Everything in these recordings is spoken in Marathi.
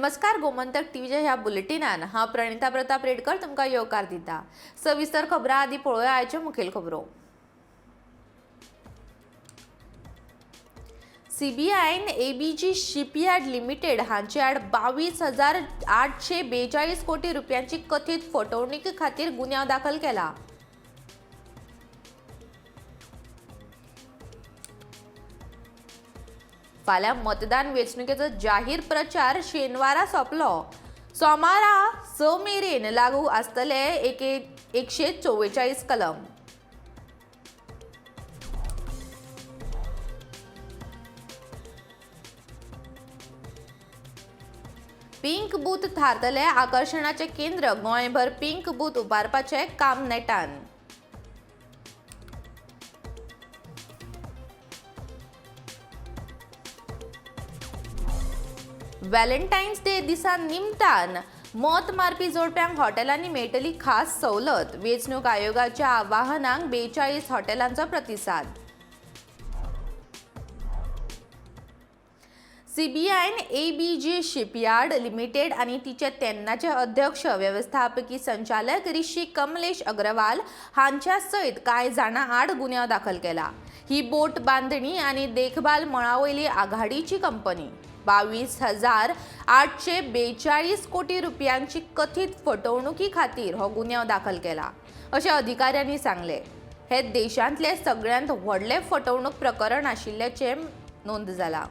नमस्कार, गोमंतक टीव्हीच्या ह्या बुलेटिनान हांव प्रणिता प्रताप रेडकर तुमकां येवकार दिता। सविस्तर खबरां आदी पळोवया आयच्यो मुखेल खबरो। सीबीआयन एबीजी शिपयार्ड लिमिटेड हांचे आड 22,842 कोटी रुपयांची कथीत फटवणुकी खातीर गुन्यांव दाखल केला। फाल्यां मतदान वेंचणुकेचो जाहीर प्रचार शेनवारा सोंपलो। सोमारा 6 मेरेन लागू आसतले 144 कलम। पिंक बूथ थारतले आकर्षणाचे केंद्र गोंयभर पिंक बूथ उबारपाचे काम नेटान। व्हॅलेंटायन्स डे दिसा निमतान मत मारपी जोडप्यांक हॉटेलांनी मेळटली खास सवलत। वेंचणूक आयोगाच्या आवाहनाक 42 हॉटेलांचो प्रतिसाद। सीबीआयन एबीजी शिपयार्ड लिमिटेड आणि तिचे तेन्नाचे अध्यक्ष व्यवस्थापकी संचालक ऋषी कमलेश अग्रवाल हांच्या सयत कांय जाणां आड गुन्यांव दाखल केला। ही बोट बांधणी आणि देखभाल मळावयली आघाडीची कंपनी 22,842 कोटी रुपयांची कथीत फटवणुकी खातीर हो गुन्यांव दाखल केला, अशें अधिकाऱ्यांनी सांगले। हे देशांतले सगळ्यांत व्हडले फटवणूक प्रकरण आशिल्ल्याचे नोंद जाला।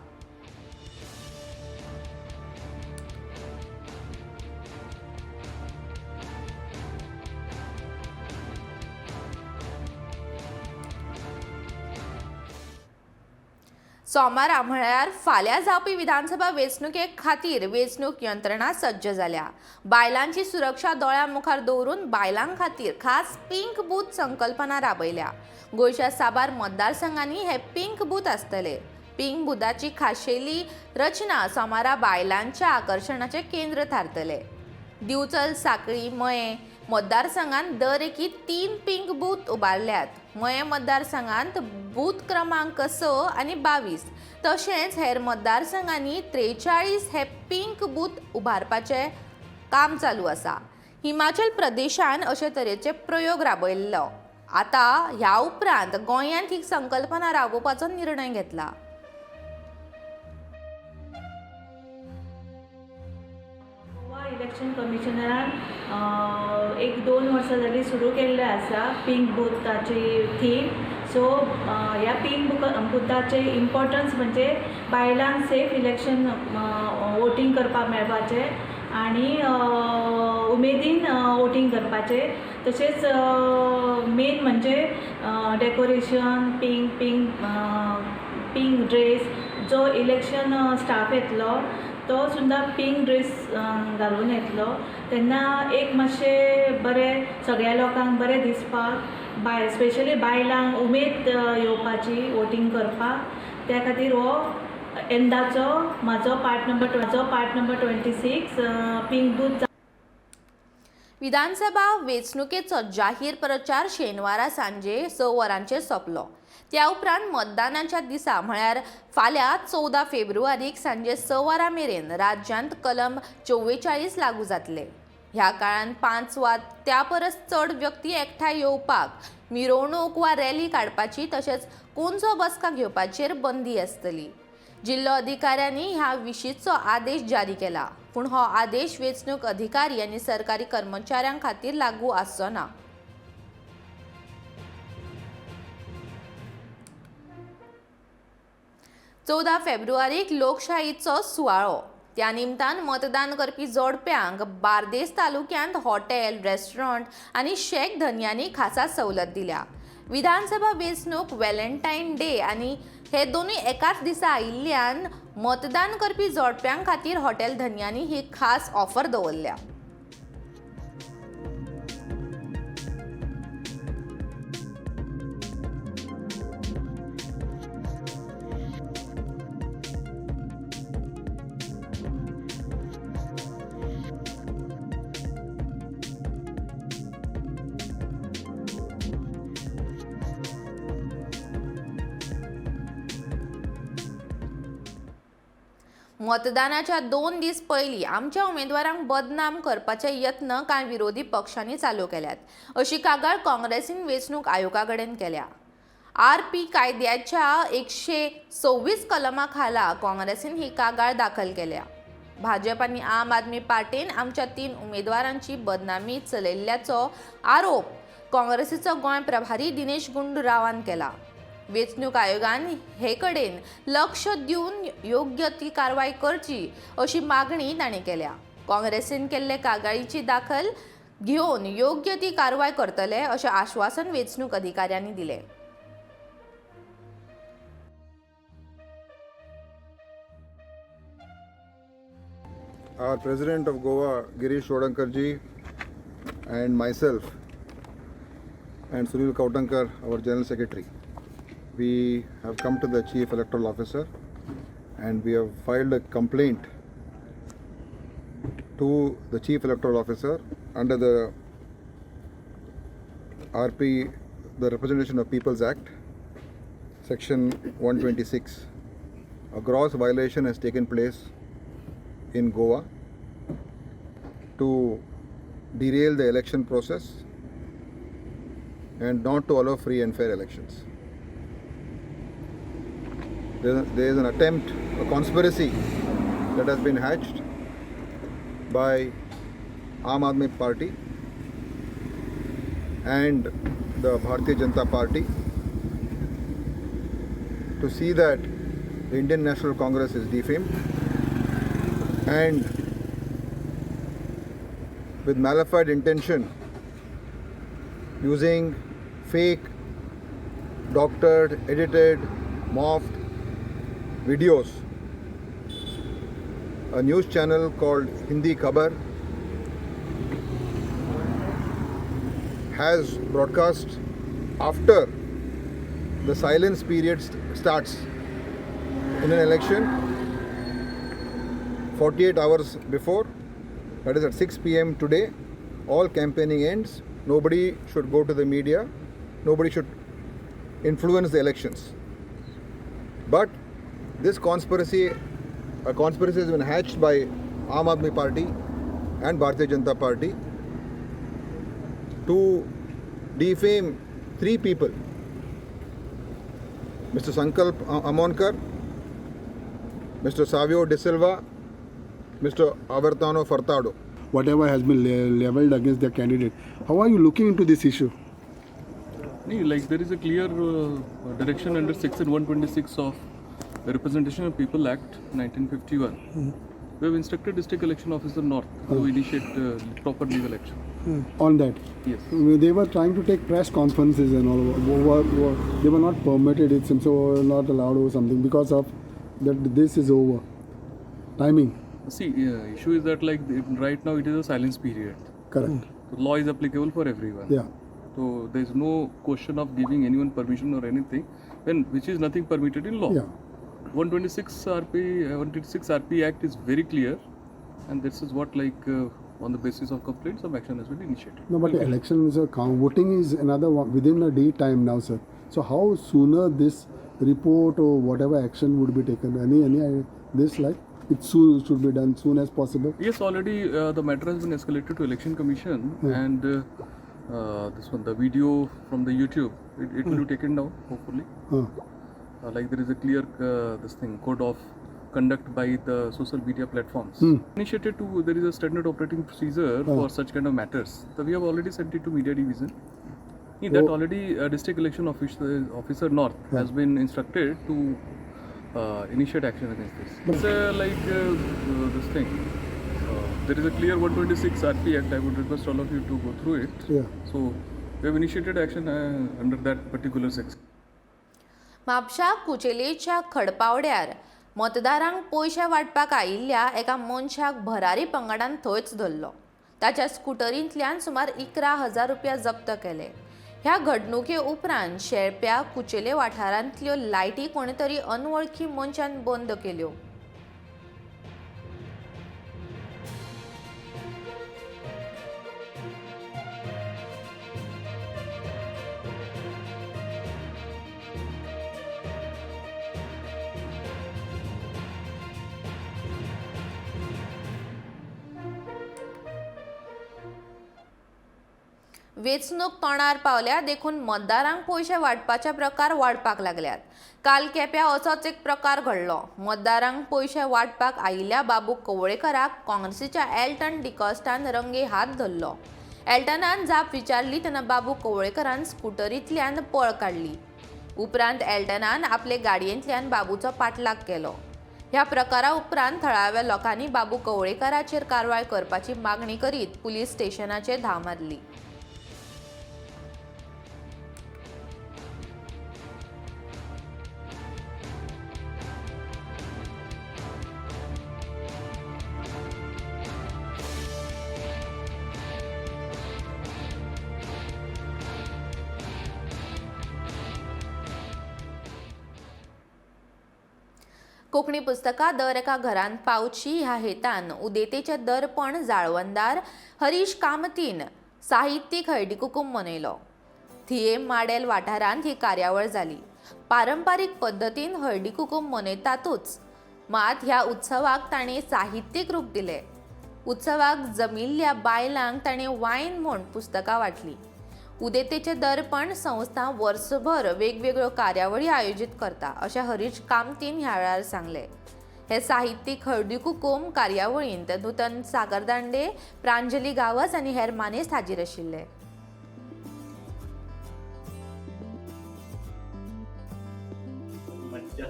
सोमारा म्हळ्यार फाल्यां जावपी विधानसभा वेंचणुके खातीर वेंचणूक यंत्रणा सज्ज जाल्या। बायलांची सुरक्षा दोळ्या मुखार दवरून बायलां खातीर खास पिंक बूथ संकल्पना राबयल्या। गोंयच्या साबार मतदारसंघांनी हे पिंक बूथ आसतले। पिंक बुथाची खाशेली रचना सोमारा बायलांच्या आकर्षणाचे केंद्र थारतले। दिवचल, साकळी, मये मतदारसंघात दर एकी 3 पिंक बूथ उबारल्यात। मये मतदारसंघात बूथ क्रमांक 6 आणि 22 तशेंच हेर मतदारसंघांनी 43 हे पिंक बूथ उबारपाचे काम चालू आसा। हिमाचल प्रदेशान अशे तरेचे प्रयोग राबयल्लो। आता ह्या उपरांत गोंयांत ही संकल्पना राबोवपाचो निर्णय घेतला। इलेक्शन कमिशनरान 1-2 वर्सां जाली सुरू केल्ले आसा पिंक बुथाची थीम। सो ह्या पिंक बुथाचे इम्पॉर्टन्स म्हणजे बायलांक सेफ इलेक्शन वोटींग करपाक मेळपाचें आनी उमेदीन वोटींग करपाचें। तशेंच मेन म्हणजे डेकोरेशन पिंक ड्रेस, जो इलेक्शन स्टाफ येतलो तो सुद्दां पिंक ड्रेस घालून येतलो, तेन्ना एक मातशें बरें सगळ्या लोकांक बरें दिसपाक, स्पेशली बायलांक उमेद येवपाची वोटींग करपाक। त्या खातीर हो येंदाचो म्हाजो पार्ट नंबर 26 पिंक बूथ। विधानसभा वेंचणुकेचो जाहीर प्रचार शेनवारा सांजे 6 वरांचेर सोंपलो। त्या उपरांत मतदानाच्या दिसा म्हळ्यार फाल्यां 14 फेब्रुवारीक सांजे 6 वरां मेरेन राज्यांत कलम 44 लागू जातले। ह्या काळान 5 वा त्या परस चड व्यक्ती एकठांय येवपाक, मिरवणूक वा रॅली काडपाची तशेंच कोणचो बसका घेवपाचेर बंदी आसतली। जिल्लो अधिकाऱ्यांनी ह्या विशींचो आदेश जारी केला, पूण हो आदेश वेंचणूक अधिकारी आनी सरकारी कर्मचाऱ्यां खातीर लागू आसचो ना। चौदा फेब्रुवारीक लोकशाहीचो सुवाळो। त्या निमतान मतदान करपी जोडप्यांक बार्देस तालुक्यांत हॉटेल, रेस्टॉरंट आनी शेक धन्यांनी खासा सवलत दिल्या। विधानसभा वेंचणूक व्हॅलेंटायन डे आनी हे दोनूय एकाच दिसा आयिल्ल्यान मतदान करपी जोडप्यां खातीर हॉटेल धन्यांनी ही खास ऑफर दवरल्या। मतदानाच्या 2 दीस पयलीं आमच्या उमेदवारांक बदनाम करपाचे यत्न कांय विरोधी पक्षांनी चालू केल्यात अशी कागाळ काँग्रेसीन वेंचणूक आयोगा कडेन केल्या. RP कायद्याच्या 126 कलमा खाला काँग्रेसीन ही कागाळ दाखल केल्या. भाजप आनी आम आदमी पार्टीन आमच्या 3 उमेदवारांची बदनामी चलयल्ल्याचो आरोप काँग्रेसीचो गोंय प्रभारी दिनेश गुंडूरावान केला. वेंचणूक आयोगान हे कडेन लक्ष दिवन योग्य ती कारवाय करची अशी मागणी ताणें केल्या. काँग्रेसीन केल्ले कागाळीची दाखल घेवन योग्य ती कारवाय करतले अशें आश्वासन वेंचणूक अधिकाऱ्यांनी दिलें. Our President of Goa, Girish Chodankarji, and myself, and Sunil Kautankar, our General Secretary, we have come to the Chief Electoral Officer and we have filed a complaint to the Chief Electoral Officer under the RP, the Representation of People's Act, Section 126. A gross violation has taken place in Goa to derail the election process and not to allow free and fair elections. There is an attempt, a conspiracy that has been hatched by Aam Aadmi Party and the Bharatiya Janata Party to see that the Indian National Congress is defamed, and with malified intention, using fake, doctored, edited, morphed videos, a news channel called Hindi Khabar has broadcast after the silence period starts in an election 48 hours before, that is at 6 p.m. today. All campaigning ends. Nobody should go to the media. Nobody should influence the elections. But this conspiracy, a conspiracy has been hatched by Aam Aadmi Party and Bharatiya Janata Party to defame 3 people: Mr. Sankalp Amonkar, Mr. Savio De Silva, Mr. Avertano Furtado. Whatever has been leveled against their candidate. How are you looking into this issue? Like there is a clear direction under Section 126 of the Representation of People Act 1951. We have instructed District Election Officer North to initiate proper legal action. On that? Yes. They were trying to take press conferences and all. They were not permitted, it seems, so not allowed or something because of that. This is over. Timing. See, issue is that like right now it is a silence period. Correct. The law is applicable for everyone. Yeah. So there is no question of giving anyone permission or anything, which is nothing permitted in law. Yeah. 126 RP Act is very clear, and this is what on the basis of complaint some action has been initiated. No, but elections, voting is another one within a day time now, sir. So how sooner this report or whatever action would be taken? Any this like it should be done soon as possible? Yes, already the matter has been escalated to Election Commission, and this one, the video from the YouTube, it will be taken down hopefully. Like there is a clear code of conduct by the social media platforms. Initiated to, there is a standard operating procedure for such kind of matters. So we have already sent it to Media Division. That already District Election Officer North has been instructed to initiate action against this. It's this thing. There is a clear 126 RP Act. I would request all of you to go through it. Yeah. So we have initiated action under that particular section. Mapusa कुचेलीच्या खडपावड्यार मतदारांक पयशे वाटपाक आयिल्ल्या एका मनशाक भरारी पंगडान थंयच धरलो. ताच्या स्कुटरींतल्यान सुमार 11,000 रुपया जप्त केले. ह्या घडणुके उपरांत शेळप्या कुचेले वाठारांतल्यो लायटी कोणे तरी अनवळखी मनशान बंद केल्यो. वेंचणूक तोंडार पावल्या देखून मतदारांक पयशे वाटपाचे प्रकार वाडपाक लागल्यात. काल केप्यां असोच एक प्रकार घडलो. मतदारांक पयशे वाटपाक आयिल्ल्या बाबू कवळेकराक काँग्रेसीच्या एल्टन डिकॉस्टान रंगे हात धरलो. एल्टनान जाप विचारली तेन्ना बाबू कवळेकरान स्कूटरींतल्यान पळ काडली. उपरांत एल्टनान आपले गाडयेंतल्यान बाबूचो पाठलाग केलो. ह्या प्रकारा उपरांत थळाव्या लोकांनी बाबू कवळेकराचेर कारवाय करपाची मागणी करीत पुलीस स्टेशनाचेर धांव मारली. कोंकणी पुस्तकां दर एका घरांत पावची ह्या हेतान उदेतेचे दर्पण जाळवंदार हरीश कामतीन साहित्यीक हळदी कुकूम मनयलो. थिएम माडेल वाठारांत ही कार्यावळ जाली. पारंपारीक पद्दतीन हळदी कुकूम मनयतातूच, मात ह्या उत्सवाक ताणें साहित्यीक रूप दिलें. उत्सवाक जमिल्ल्या बायलांक ताणें वायन म्हूण पुस्तकां वांटलीं. उदेतेचे दर्पण संस्था वर्सभर वेगवेगळ्यो कार्यावळी आयोजीत करता अशें हरीश कामतीन ह्या वेळार सांगलें. हे साहित्यीक हळदी कुकूम कार्यावळींत नूतन सागरदांडे, प्रांजली गावस आनी हेर मानेस्त हाजीर आशिल्ले.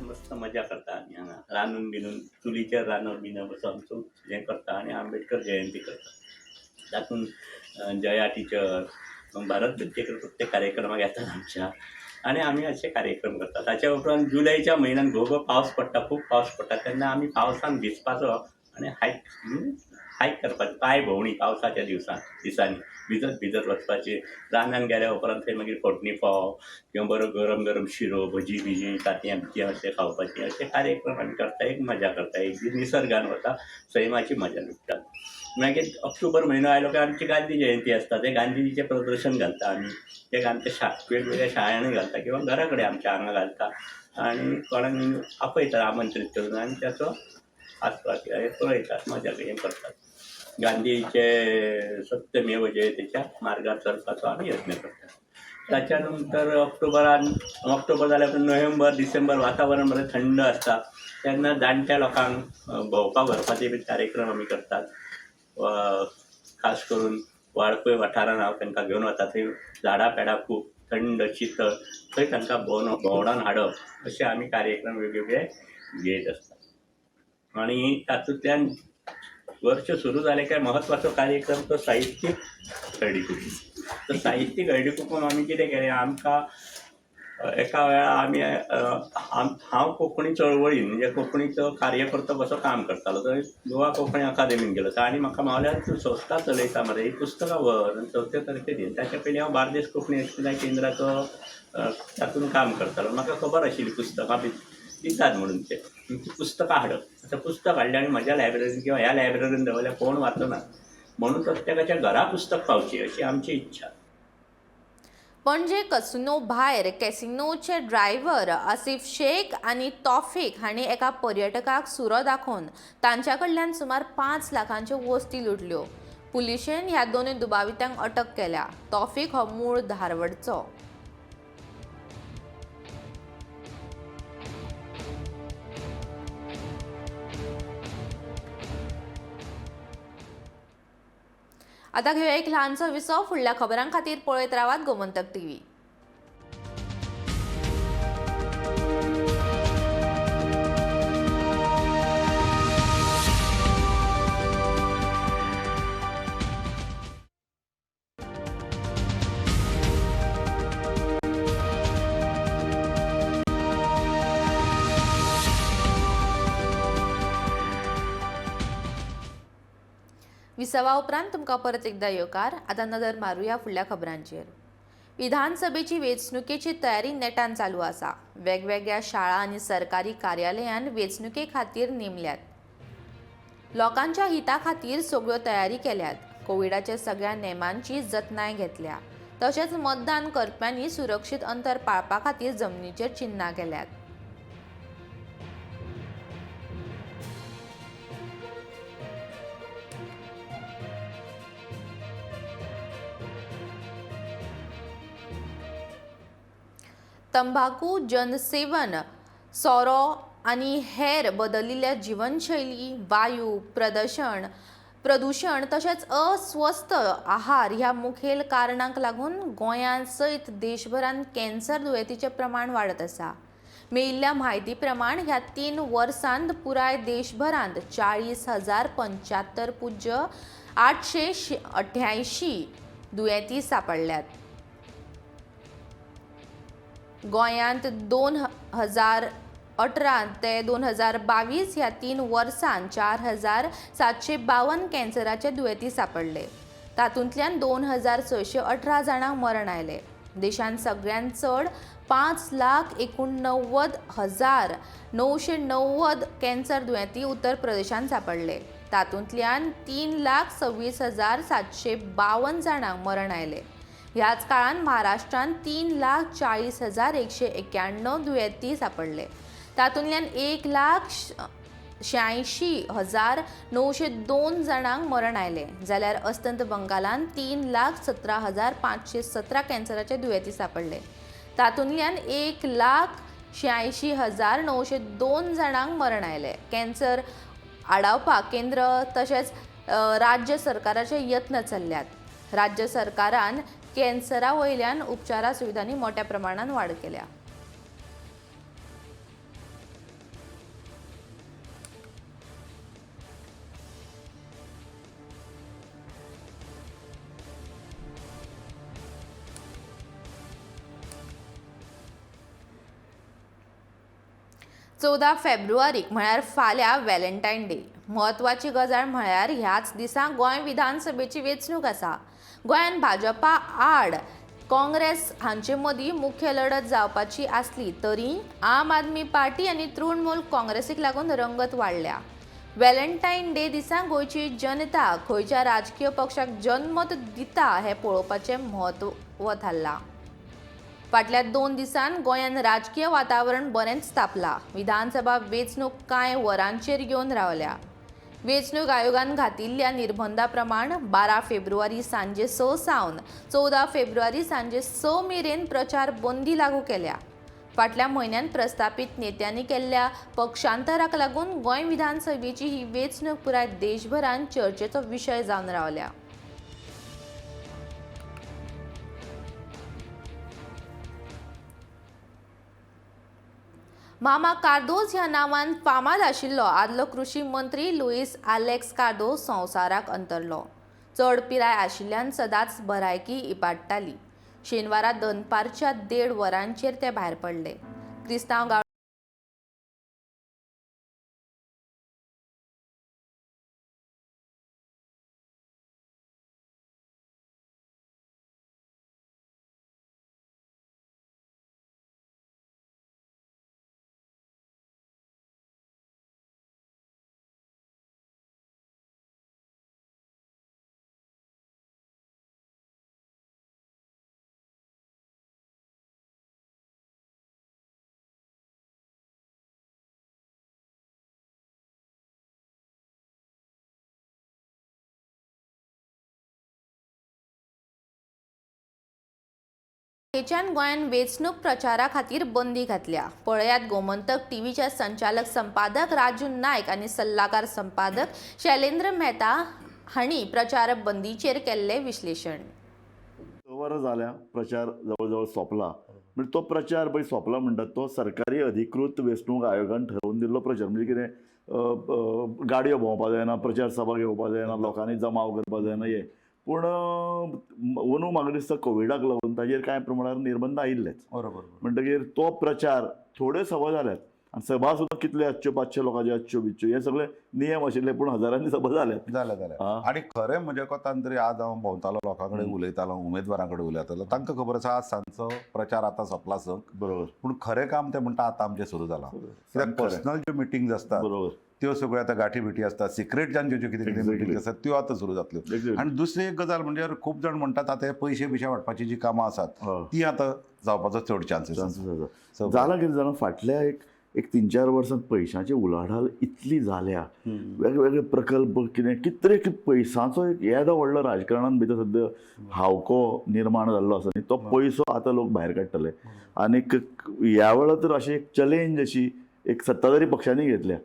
मस्त मजा करता आमी हांगा रांदून बिनून चुलीचेर रांदून बिन बसून आमचो हें करता आनी आंबेडकर जयंती करता. तातूंत जया टिचर भारत दत्तेकर प्रत्येक कार्यक्रमाक येतात आमच्या आनी आमी अशे कार्यक्रम करता. ताच्या उपरांत जुलयच्या म्हयन्यान घोघो पावस पडटा, खूब पावस पडटा तेन्ना आमी पावसान भिजपाचो आनी हायक करपाचो, पांय भोंवणी पावसाच्या दिसांनी भिजत वचपाची. रानान गेल्या उपरांत थंय मागीर फोडणी फोव किंवा बरो गरम गरम शिरो, भजी बिजी, तांतयां बितयां अशें खावपाचें अशे कार्यक्रम आमी करता. एक मजा करता, एक दीस निसर्गान वता, सैमाची मजा लुटता. मागीर ऑक्टोबर म्हयनो आयलो की आमची गांधी जयंती आसता. ते गांधीजीचें प्रदर्शन घालता आमी. ते आमच्या वेगवेगळ्या शाळांनी घालता किंवा घरा कडेन आमच्या हांगा घालता आनी कोणाक आपयता आमंत्रीत करून आनी त्याचो आस्वाद पळयतात, मजा हें करतात. गांधीचे सत्यमेव जयतेच्या मार्गार चलपाचो आमी यत्न करतात. ताच्या नंतर ऑक्टोबर जाल्या उपरांत नोव्हेंबर डिसेंबर वातावरण बरें थंड आसता तेन्ना जाणट्या लोकांक भोंवपाक व्हरपाचे बी कार्यक्रम आमी करतात. खास करून वाळपय वाठारांत हांव तांकां घेवन वता. थंय झाडां पेडां खूब थंड शीतळ, थंय तांकां भोंवडावन हाडप अशे आमी कार्यक्रम वेगवेगळे घेत आसतात. आनी तातूंतल्यान वर्ष सुरू जालें काय महत्वाचो कार्यक्रम तो साहित्यीक हळदी कुकूम. तो साहित्यीक हळदी कुकूम आमी कितें केलें, आमकां एका वेळा आमी हांव कोंकणी चळवळीन म्हणजे कोंकणीचो कार्यकर्तो कसो काम करतालो. थंय गोवा कोंकणी अकादेमीन गेलो आनी म्हाका म्हळ्यार तूं संस्था चलयता मरे, ही पुस्तकां व्हर आनी 4थ्यो तारखे दी. ताच्या पयलीं हांव बार्देस कोंकणी अष्टविनायक केंद्राचो तातूंत काम करतालो. म्हाका खबर आशिल्ली पुस्तकां दितात म्हणून ते पुस्तकां हाडप. आतां पुस्तक हाडलें आनी म्हज्या लायब्ररीन किंवा ह्या लायब्ररीन दवरल्यार कोण वाचनात म्हणून प्रत्येकाच्या घरा पुस्तक पावची अशी आमची इच्छा. पणजे कसिनो भायर कॅसिनोचे ड्रायव्हर आसिफ शेख आनी तौफीक हांणी एका पर्यटकाक सुरो दाखोवन तांच्या कडल्यान सुमार 5 लाखांच्यो वस्ती लुटल्यो. पुलिशेन ह्या दोनूय दुबावित्यांक अटक केल्या. तौफीक हो मूळ धारवडचो. आतां घेवया एक ल्हानसो विसो. फुडल्या खबरां खातीर पळयत रावात गोमंतक टीव्ही. विसवा उपरांत तुमकां परत एकदा येवकार. आतां नदर मारुया फुडल्या खबरांचेर. विधानसभेची वेंचणुकेची तयारी नेटान चालू आसा. वेगवेगळ्या शाळा आनी सरकारी कार्यालयान वेंचणुके खातीर नेमल्यात. लोकांच्या हिता खातीर सगळ्यो तयारी केल्यात. कोविडाच्या सगळ्या नेमांची जतनाय घेतल्या. तशेंच मतदान करप्यांनी सुरक्षीत अंतर पाळपा खातीर जमनीचेर चिन्हां केल्यात. तंबाखू जनसेवन सोरो आनी हेर बदलिल्ल्या जीवनशैली वायू प्रदूषण तशेंच अस्वस्थ आहार ह्या मुखेल कारणांक लागून गोंयांत सयत देशभरांत कॅन्सर दुयेंतीचें प्रमाण वाडत आसा. मेळिल्ल्या म्हायती प्रमाण ह्या 3 वर्सांत पुराय देशभरांत 40,075 पुज्य 888 दुयेंती सांपडल्यात. गोंयांत 2018 ते 2022 ह्या 3 वर्सांत 4,752 कॅन्सराचे दुयेंती सांपडले. तातूंतल्यान 2,618 जाणांक मरण आयले. देशांत सगळ्यांत चड 5,89,990 कॅन्सर दुयेंती उत्तर प्रदेशांत सांपडले. तातूंतल्यान 3,26,752 जाणांक मरण आयले. ह्याच काळान महाराष्ट्रांत 3,40,191 दुयेंती सांपडले. तातूंतल्यान 1,86,902 जाणांक मरण आयले. जाल्यार अस्तंत बंगालांत 3,17,517 कॅन्सराचे दुयेंती सांपडले. तातूंतल्यान 1,86,902 जाणांक मरण आयले. कॅन्सर आडावपाक केंद्र तशेंच राज्य सरकाराचे यत्न चल्ल्यात. राज्य सरकारान कॅन्सरा वयल्यान उपचारा सुविधांनी मोठ्या प्रमाणात वाड केल्या. चौदा फेब्रुवारीक म्हळ्यार फाल्यां व्हॅलेंटायन डे. म्हत्वाची गजाल म्हळ्यार ह्याच दिसा गोंय विधानसभेची वेंचणूक आसा. गोंयांत भाजपा आड काँग्रेस हांचे मदीं मुख्य लढत जावपाची आसली तरी आम आदमी पार्टी आनी तृणमूल काँग्रेसीक लागून रंगत वाडल्या. व्हॅलेंटायन डे दिसा गोंयची जनता खंयच्या राजकीय पक्षाक जनमत दिता हें पळोवपाचें म्हत्व थारलां. फाटल्या 2 दिसांत गोंयांत राजकीय वातावरण बरेंच तापलां. विधानसभा वेंचणूक कांय वरांचेर येवन रावल्या. वेंचणूक आयोगान घातिल्ल्या निर्बंधा प्रमाण 12 फेब्रुवारी सांजे 6 सावन 14 फेब्रुवारी सांजे 6 मेरेन प्रचार बंदी लागू केल्या. फाटल्या म्हयन्यात प्रस्थापीत नेत्यांनी केल्ल्या पक्षांतराक लागून गोंय विधानसभेची ही वेंचणूक पुराय देशभरांत चर्चेचो विशय जावन रावल्या. मामा कार्दोज ह्या नांवान फामाद आशिल्लो आदलो कृषी मंत्री लुईस आलेक्स कार्दोज संवसाराक अंतरलो. चड पिराय आशिल्ल्यान सदांच भलायकी इबाडटाली. शेनवारा दनपारच्या 1.5 वरांचेर ते भायर पडले. क्रिस्तांव गांवच्यान गोंयान वेंचणूक प्रचारा खातीर बंदी घातल्या. पळयात गोमंतक टीव्हीच्या संचालक संपादक राजू नायक आनी सल्लागार संपादक शैलेंद्र मेहता हांणी प्रचार बंदीचेर केल्ले विश्लेशण. 6 वरां जाल्या प्रचार जवळ जवळ सोंपला. म्हणजे तो प्रचार पळय सोंपला म्हणटात तो सरकारी अधिकृत वेंचणूक आयोगान ठरोवन दिल्लो प्रचार. म्हणजे कितें गाडयो भोंवपाक जायना, प्रचार सभा घेवपाक जायना, लोकांनी जमाव करपाक जायना हे. पूण अंदू म्हाका दिसता कोविडाक लागून ताजेर कांय प्रमाणात निर्बंध आयिल्लेच. बरोबर. म्हणटकीर तो प्रचार थोड्यो सभा जाल्यात आनी सभा सुद्दां कितल्यो 500 लोकांच्यो 800 हे सगळे नियम आशिल्ले पूण हजारांनी सभा जाल्यात. आणि खरें म्हणजे कोतान तरी आज हांव भोंवतालो लोकां कडेन उलयतालो, उमेदवारां कडेन उलयतालो, तांकां खबर आसा आज सांजचो प्रचार आतां सोंपला संक. बरोबर. पूण खरें काम तें म्हणटा आतां आमचें सुरू जालां. कित्याक पर्सनल ज्यो मिटींग्स आसतात बरोबर त्यो सगळ्यो आतां गाठी भेटी आसतात, सिक्रेटच्यान ज्यो कितें कितें मिटींग आसतात त्यो आतां सुरू जातल्यो. आनी दुसरी एक गजाल म्हणजे खूब जाण म्हणटात आतां हे पयशे बिशे वाडपाची जी कामां आसात ती आतां जावपाचो चड चान्सीस आसा. जालां कितें जालां फाटल्या एक एक 3-4 वर्सांत पयशांची उलाढाल इतली जाल्या, वेगवेगळे प्रकल्प कितें कितले पयसांचो एक येदो व्हडलो राजकारणान भितर सद्या हावको निर्माण जाल्लो आसा न्ही, तो पयसो आतां लोक भायर काडटले. आनीक ह्या वेळा तर अशी एक चॅलेंज अशी एक सत्ताधारी पक्षांनी घेतल्या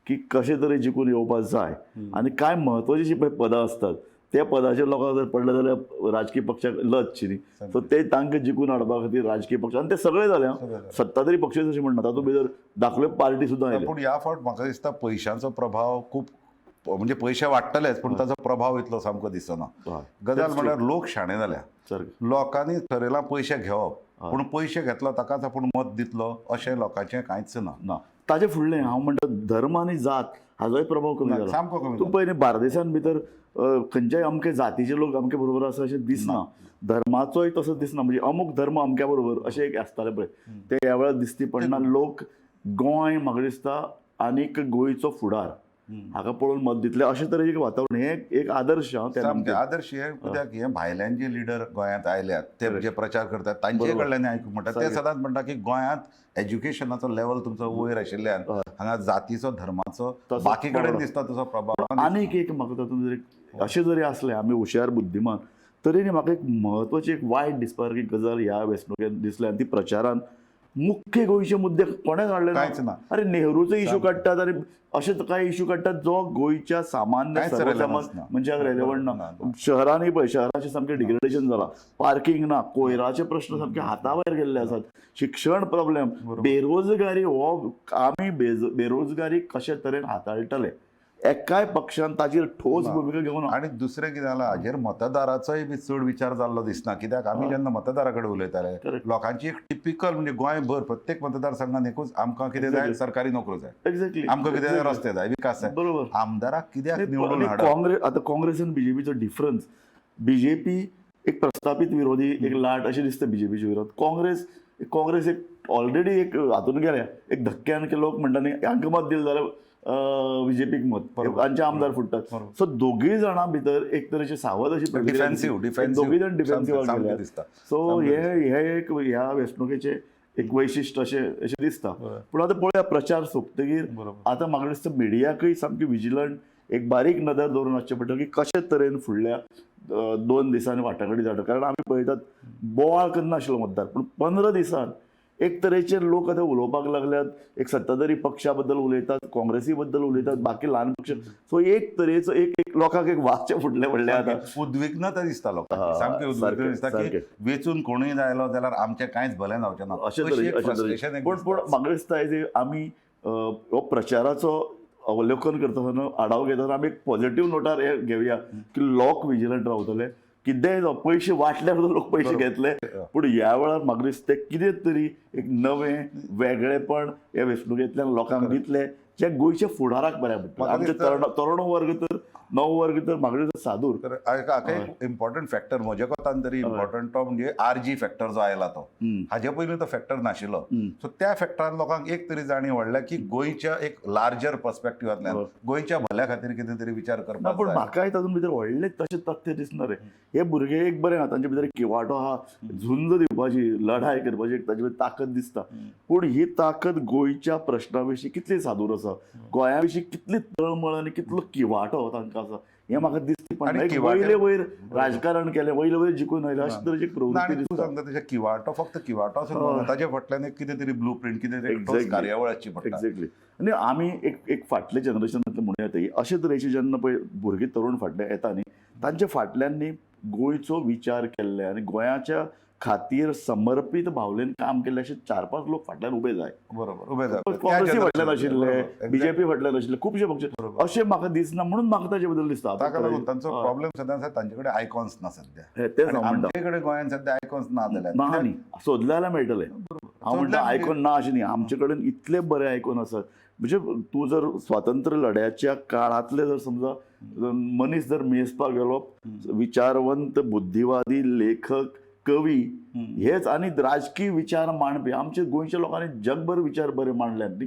की कशे तरेन जिखून येवपाक जाय, आनी कांय म्हत्वाची जी पळय पदां असतात त्या पदाचेर लोकांक जर पडले जाल्यार राजकीय पक्षाक लजची न्ही, सो ते तांकां जिखून हाडपा खातीर राजकीय पक्ष आनी ते सगळे जाले सत्ताधारी पक्षच अशें म्हणटा, तातूंत भितर दाखले पार्टी सुद्दां आयले. पूण ह्या फावट म्हाका दिसता पयशांचो प्रभाव खूब म्हणजे पयशे वाडटलेच पूण ताचो प्रभाव इतलो सामको दिसना. गजाल म्हळ्यार लोक शाणे जाल्या. लोकांनी थरयलां पयशे घेवप, पूण पयशे घेतलो ताकाच आपूण मत दितलो अशें लोकांचें कांयच ना. ताजे फुडलें हांव म्हणटा धर्म आनी जात हाजोय प्रभाव कमी जाला. सामको कमी तूं पळय बार्देशांत भितर खंयच्याय अमके जातीचे लोक अमके बरोबर आसा अशें दिसना, धर्माचोय तसो दिसना. म्हणजे अमूक धर्म अमक्या बरोबर अशें एक आसताले पळय ते ह्या वेळार दिसती पडना. लोक गोंय म्हाका दिसता आनीक गोंयचो फुडार हाका पळोवन मत दितले अशें तरेचें वातावरण. हें एक आदर्श आदर्श हे कित्याक हे भायल्यान जे लिडर गोंयांत आयल्यात ते जे प्रचार करतात तांचे कडल्यान आयकूंक म्हणटा ते सदांच म्हणटा की गोंयांत एज्युकेशनाचो लेवल तुमचो वयर आशिल्ल्यान हांगा जातीचो धर्माचो बाकी कडेन दिसता तसो प्रभाव. आनीक एक म्हाका तातूंत जर अशें जरी आसलें आमी हुशार बुद्धिमान तरी म्हाका एक म्हत्वाची एक वायट दिसपासारकी गजाल ह्या वेंचणुकेंत दिसली आनी ती प्रचारान मुख्य गोंयचे मुद्दे कोणेच हाडले कांयच ना. अरे नेहरूचो इश्यू काडटात आनी अशें कांय इश्यू काडटात जो गोंयच्या सामान्य सर्वसामान्य मनशाक रेलेवंट ना. शहरांनी पळय शहराचें सामकें डिग्रेडेशन जालां, पार्किंग ना, कोयराचे प्रश्न सामके हाता भायर गेल्ले आसात, शिक्षण प्रॉब्लेम, बेरोजगारी हो आमी बेरोजगारी कशे तरेन हाताळटले एकाय पक्षान ताचेर ठोस भुमिका घेवन. आनी दुसरें कितें जालां हाजेर मतदाराचोय बी चड विचार जाल्लो दिसना. कित्याक आमी जेन्ना मतदारा कडेन उलयताले लोकांची एक टिपिकल म्हणजे गोंयभर प्रत्येक मतदारसंघात एकूच आमकां कितें जाय सरकारी नोकऱ्यो जाय, एक्झॅक्टली आमकां कितें जाय रस्ते जाय, विकास जाय. बरोबर. आमदाराक कित्याक निवडून हाडप. काँग्रेस आतां काँग्रेस आनी बीजेपीचो डिफरन्स, बीजेपी एक प्रस्थापीत विरोधी एक लाट अशें दिसता बीजेपीचे विरोध. काँग्रेस एक ऑलरेडी एक हातून गेल्या एक धक्क्यान के लोक म्हणटा न्ही हांकां मत दिलें जाल्यार बीजेपीक मत तांचे आमदार फुटतात. सो दोगूय जाणां भितर एक तरेचे सावध अशी दोगूय जाण डिफेन्सिव्ह गेल्या. सो हे एक ह्या वेंचणुकेचे एक वैशिश्ट अशें दिसता. पूण आतां पळया प्रचार सोंपतकीर आतां म्हाका दिसता मिडियाकय सामकी विजिलंट एक बारीक नदर दवरून वचचें पडटा की कशे तरेन फुडल्या 2 दिसांनी वाटाघाटी जाता. कारण आमी पळयतात बोवाळ करनाशिल्लो मतदार पूण 15 दिसान एक तरेचे लोक आतां उलोवपाक लागल्यात, एक सत्ताधारी पक्षा बद्दल उलयतात, काँग्रेसी बद्दल उलयतात, बाकी ल्हान पक्ष. सो एक तरेचो एक लोकांक एक वाचे फुटले व्हडले आतां उद्विग्नता दिसता लोकांक, सामकें उद्विग्न दिसता की वेचून कोणूय जायलो जाल्यार आमचें कांयच भलें जावचें ना अशें तरेचें. पूण म्हाका दिसता हेजे आमी हो प्रचाराचो अवलोकन करतना आढाव घेतना आमी एक पॉझिटिव्ह नोटार हे घेवया की लोक विजिलंट रावतले. कितेंय जावं पयशे वाटल्यार लोक पयशे घेतले पूण ह्या वेळार म्हाका दिसता कितें तरी एक नवें वेगळेपण ह्या वेंचणुकेंतल्यान लोकांक दितले जे गोंयच्या फुडाराक बऱ्या पडटलें. आमचे तरुण वर्ग तर नवो वर्ग तर म्हाका दिसता सादूर. एक इम्पॉर्टंट फॅक्टर म्हज्या कोतान तरी इम्पॉर्टंट तो म्हणजे RG फॅक्टर जो आयला तो हाजे पयलीं तो फॅक्टर नाशिल्लो. सो त्या फॅक्टरान लोकांक एक तरी जाणीव व्हडल्या की गोंयच्या एक लार्जर पर्स्पेक्टिव्हांतल्यान गोंयच्या भल्या खातीर कितें तरी विचार करपाक. पूण म्हाकाय तातूंत भितर व्हडले तशें तथ्य दिसना रे. हे भुरगे एक बरें आहा तांचे भितर किवाटो आहा, झुंज दिवपाची लढाय करपाची एक ताचे भितर ताकद दिसता. पूण ही ताकद गोंयच्या प्रश्ना विशीं कितली सादूर आसा, गोंया विशीं कितली तळमळ आनी कितलो किवाटो तांकां आसा हें म्हाका दिसता. पण वयले वयर राजकारण केलें, वयले वयर जिखून आयलें अशें तरेची प्रवृत्ती दिसता. सांगता किवाटो फक्त किवाटो आसून ताचे फाटल्यान एक कितें तरी ब्लू प्रिंट कितें तरी कार्यावळ आसची पडटा. एक्झॅक्टली. आनी आमी एक फाटले जनरेशनांतले म्हणूं येता अशे तरेचे जेन्ना पळय भुरगे तरूण फाटले येता न्ही तांच्या फाटल्यान गोंयचो विचार केल्ले आनी गोंयाच्या खातीर समर्पीत भावनेन काम केल्ले अशे 4-5 लोक फाटल्यान उबे जाय. बरोबर उबे जाय. काँग्रेसी फाटल्यान आशिल्ले, बीजेपी फाटल्यान आशिल्ले, खुबशे पक्ष अशें म्हाका दिसना. म्हणून म्हाका ताचे बद्दल दिसता ताका लागून तांचो प्रॉब्लेम सद्या आसा तांचे कडेन आयकॉन्स ना सद्या. तेच आमचे कडेन गोंयांत सद्या आयकॉन्स ना जाल्यार ना न्ही सोदले जाल्यार मेळटले. हांव म्हणटा आयकॉन ना अशें न्ही, आमचे कडेन इतले बरे आयकॉन आसात. म्हणजे तूं जर स्वातंत्र्य लढ्याच्या काळांतले जर समजा मनीस जर मेजपाक गेलो विचारवंत बुद्धिवादी लेखक कवी हेच आणि राजकीय विचार मांडपी आमचे गोंयच्या लोकांनी जगभर विचार बरे मांडल्यात न्ही.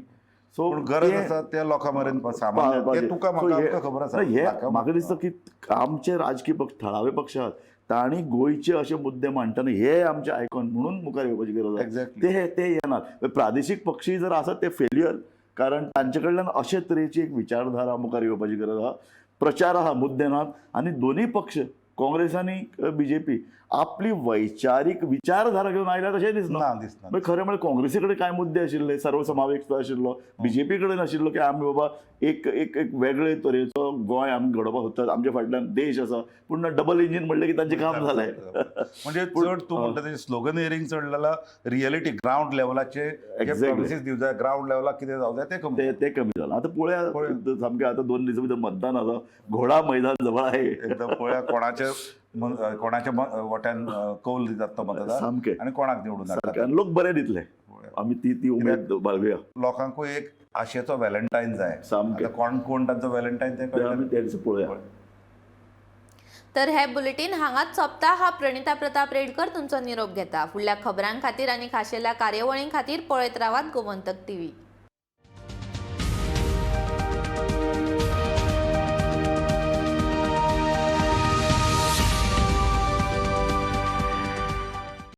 सो गरज आसा त्या लोकां मेरेन तुका म्हाका खबर आसा. हे म्हाका दिसता की आमचे राजकीय पक्ष थळावे पक्ष आहात तांणी गोंयचे अशे मुद्दे मांडटना हे आमचे आयकॉन म्हणून मुखार येवपाची गरज आसा. Exactly. ते येनात. प्रादेशीक पक्षी जर आसत ते फेल्युअर, कारण तांचे कडल्यान अशे तरेची एक विचारधारा मुखार येवपाची गरज आहा. प्रचार आहा, मुद्दे नात. आनी दोनूय पक्ष काँग्रेस आनी बीजेपी आपली वैचारीक विचारधारा घेवन आयल्या तशें दिसना. मागीर खरें म्हळ्यार काँग्रेसी कडेन कांय मुद्दे आशिल्ले, सर्वसमावेश आशिल्लो, बीजेपी कडेन आशिल्लो की आमी बाबा एक एक एक वेगळे तरेचो गोंय आमी घडोवपाक सोदतात, आमच्या फाटल्यान देश आसा. पूण डबल इंजीन म्हणलें की तांचें काम जालें. म्हणजे चड तूं म्हणटा तें स्लोगन हियरिंग चड जाल्यार रियलिटी ग्राउंड लेवलाचे प्रॉमिसीस दिवं जाय, ग्राउंड लेवलाक कितें जावं जाय ते कमी जालां. आतां पळोवया सामकें. आतां 2 दिसां भितर मतदान आसा, घोडा मैदान जवळ आहे. एकदम पळोवया कोणाच्या वट्यान कौल दितात तो मतदार सामकें आनी कोणाक निवडून हाडटात. आनी लोक बरे दितले. आमी ती उमेद बाळगुया. लोकांकूय एक आशेचो व्हॅलेंटायन जाय. सामकें. आतां कोण तांचो व्हॅलेंटायन ते आमी त्या दिसा पळोवया. तर हे बुलेटिन हांगाच सोंपता. हांव प्रणिता प्रताप रेडकर तुमचो निरोप घेता. फुडल्या खबरां खातीर आनी खाशेल्या कार्यावळीं खातीर पळयत रावात गोमंतक टीव्ही.